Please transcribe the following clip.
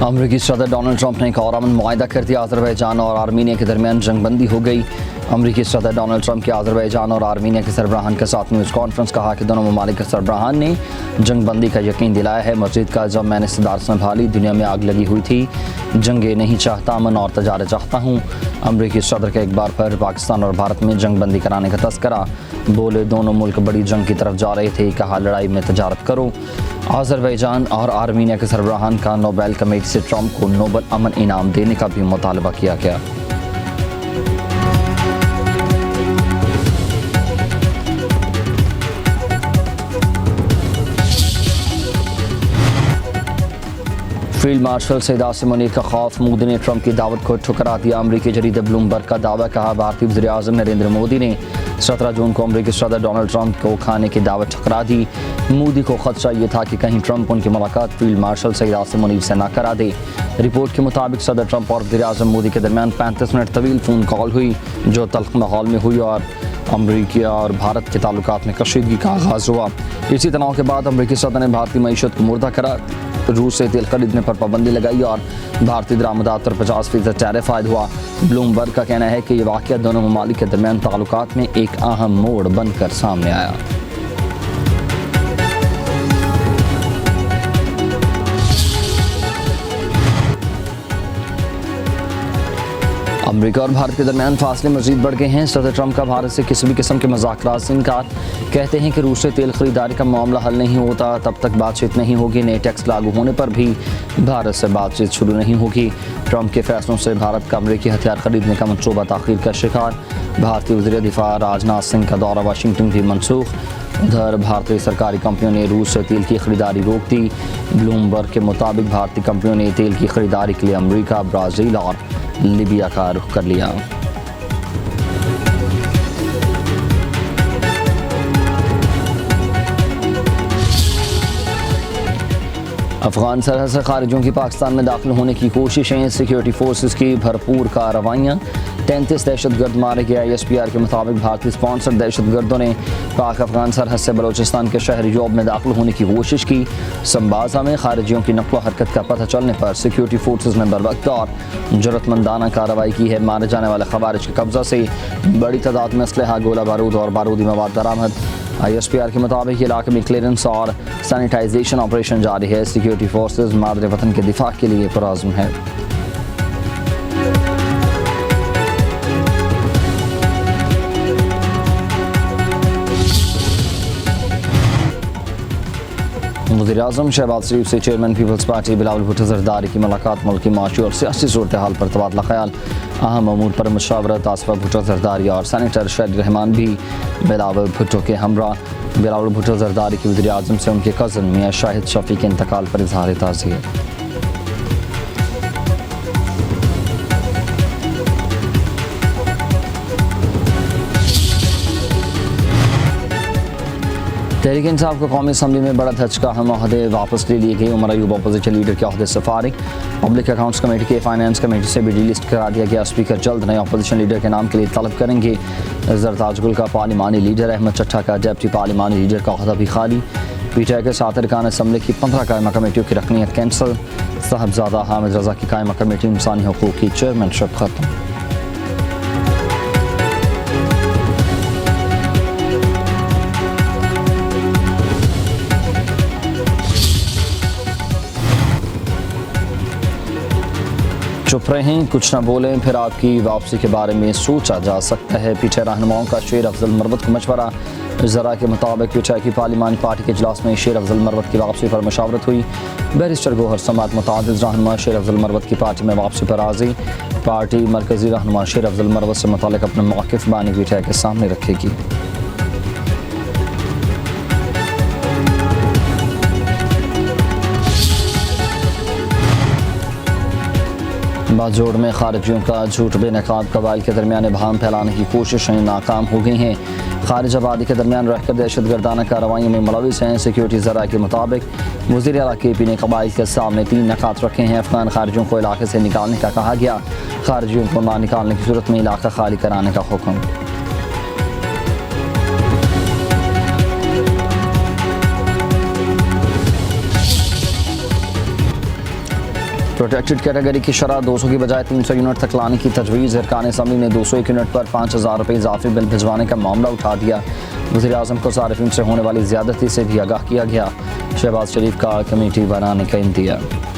अमरीकी सदर Donald Trump ने एक और अमन मुआहदा कर दिया। अज़रबैजान और आर्मीनिया के दरमियान जंगबंदी हो गई। अमरीकी सदर डोनाल्ड ट्रंप के अज़रबैजान और आर्मीनिया के सरबराहान के साथ न्यूज़ कॉन्फ्रेंस कहा कि दोनों ममालिक के सरबराहान ने जंगबंदी का यकीन दिलाया है। मस्जिद का जब मैंने सदारत संभाली दुनिया में आग लगी हुई थी। जंगे नहीं चाहता, अमन और तजारत चाहता हूँ। अमरीकी सदर का एक बार फिर पाकिस्तान और भारत में जंगबंदी कराने का तस्करा। बोले दोनों मुल्क बड़ी जंग की तरफ जा रहे थे। कहा लड़ाई में तजारत करो। अज़रबैजान और आर्मीनिया के सरबराहान का नोबेल कमेटी से ट्रंप को नोबेल अमन इनाम देने का भी मुतालबा किया गया। फील्ड मार्शल सईद आसिम मुनीर का खौफ, मोदी ने ट्रंप की दावत को ठुकरा दिया। अमरीकी जरीदे ब्लूमबर्ग का दावा। कहा भारतीय वज़ीर-ए-आज़म नरेंद्र मोदी ने 17 जून को अमरीकी सदर डोनाल्ड ट्रंप को खाने की दावत ठुकरा दी। मोदी को खदशा ये था कि कहीं ट्रंप उनकी मुलाकात फील्ड मार्शल सईद आसिम मुनीर से न करा दे। रिपोर्ट के मुताबिक सदर ट्रंप और वज़ीर-ए-आज़म मोदी के दरमियान 35 मिनट तवील फ़ोन कॉल हुई, जो तल्ख़ माहौल में हुई और अमरीका और भारत के ताल्लुकात में कशीदगी का आगाज़ हुआ। इसी तनाव के बाद अमरीकी सदर ने भारतीय मईशत को मुर्दा करा, रूस से तेल खरीदने पर पाबंदी लगाई और भारतीय दरामदात पर 50% टैरिफ आयद हुआ। ब्लूमबर्ग का कहना है कि ये वाक़या दोनों ममालिक के दरमियान ताल्लुकात में एक अहम मोड़ बनकर सामने आया। अमरीका और भारत के दरमियान फासले मजीद बढ़ गए हैं। सदर ट्रंप का भारत से किसी भी किस्म के मज़ाकरात से इनकार। कहते हैं कि रूस से तेल खरीदारी का मामला हल नहीं होता तब तक बातचीत नहीं होगी। नए टैक्स लागू होने पर भी भारत से बातचीत शुरू नहीं होगी। ट्रंप के फैसलों से भारत का अमरीकी हथियार खरीदने का मनसूबा ताख़ीर का शिकार। भारतीय वज़ीर दिफा राजनाथ सिंह का दौरा वाशिंगटन भी मनसूख। उधर भारतीय सरकारी कंपनियों ने रूस से तेल की खरीदारी रोक दी। ब्लूमबर्ग के मुताबिक भारतीय कंपनियों ने तेल की खरीदारी के लिए अमरीका, ब्राज़ील और लीबिया का रुख कर लिया। अफगान सरहद से खारिजियों की पाकिस्तान में दाखिल होने की कोशिशें, सिक्योरिटी फोर्सेस की भरपूर कार्रवाइयाँ। 33 दहशतगर्द मारे गए। ISPR के मुताबिक भारतीय स्पॉन्सर दहशतगर्दों ने पाक अफगान सरहद से बलोचिस्तान के शहर योब में दाखिल होने की कोशिश की। संबाजा में खारिजियों की नक़्ल हरकत का पता चलने पर सिक्योरिटी फोर्सेस ने बरवक्त और जरूरतमंदाना कार्रवाई की है। मारे जाने वाले खवारिज के कब्जा से बड़ी तादाद में असलहा, गोला बारूद और बारूदी मवाद बरामद। ISPR के मुताबिक इलाके में क्लियरेंस और सैनिटाइजेशन ऑपरेशन जारी है। सिक्योरिटी फोर्सेस मादरे वतन के दिफा के लिए पुरअज़्म है। वज़ीर-ए-आज़म शहबाज शरीफ से चेयरमैन पीपल्स पार्टी बिलावल भुट्टो ज़रदारी की मुलाकात। मुल्क की माशी और सियासी सूरत हाल पर तबादला ख्याल। अहम अमूर पर मुशावरत। आसफा भुट्टो ज़रदारी और सेनेटर शहीद रहमान भी बिलावल भुट्टो के हमरा। बिलावल भुट्टो ज़रदारी की वज़ीर-ए-आज़म से उनके कज़न मियां शाहिद शफ़ी के इंतकाल पर इज़हार ताज़ियत। तहरीक इंसाफ को कौमी असम्बली में बड़ा धचका। हम अहदे वापस ले लिए गए। उमर अयूब अपोजिशन लीडर के अहदे से फारिग। पब्लिक अकाउंट्स कमेटी के फाइनेंस कमेटी से भी डीलिस्ट करा दिया गया। स्पीकर जल्द नए अपोजिशन लीडर के नाम के लिए तलब करेंगे। जरताज गुल का पार्लिमानी लीडर, अहमद चट्टा का डेप्टी पार्लिमानी लीडर का अहदा भी खाली। PTI के 7 अरकान असम्बली की 15 कायमा कमेटियों की रकनीत कैंसिल। साहबजादा हामिद रजा की कायमा कमेटी इंसानी हकूक़ की चेयरमैनशिप खत्म। चुप रहें, कुछ न बोलें, फिर आपकी वापसी के बारे में सोचा जा सकता है। PTI रहनुमाओं का शेर अफजल मरवत को मशवरा। ज़रा के मुताबिक PTI की पार्लिमानी पार्टी के इजलास में शेर अफजल मरवत की वापसी पर मशावरत हुई। बैरिस्टर गौहर समात मुतादिद रहनुमा शेर अफजल मरवत की पार्टी में वापसी पर राज़ी। पार्टी मरकज़ी रहनुमा शेर अफजल मरवत से मुताल्लिक़ अपने मौक़िफ़ बानी PTI के सामने रखेगी। बाजोड़ में खारिजियों का झूठ बेनकाब कबाइल के दरमियान इबहम फैलाने की कोशिशें नाकाम हो गई हैं। खारिज आबादी के दरमियान रहकर दहशतगर्दाना कार्रवाइयों में मुलविस हैं। सिक्योरिटी ज़रा के मुताबिक वज़ीर आला KP ने कबाइल के सामने 3 नकात रखे हैं। अफगान खारिजियों को इलाके से निकालने का कहा गया। खारिजियों को ना निकालने की सूरत में इलाका खाली कराने का हुक्म। प्रोटेक्टेड कैटेगरी की शरह 200 की बजाय 300 यूनिट तक लाने की तजवीज़। अरकान असम्बली ने 201 यूनिट पर 5000 रुपये इजाफी बिल भिजवाने का मामला उठा दिया। वज़ीर-ए-आज़म को सारिफिन से होने वाली ज़्यादती से भी आगाह किया गया। शहबाज शरीफ का कमेटी बनाने का इंतज़ार।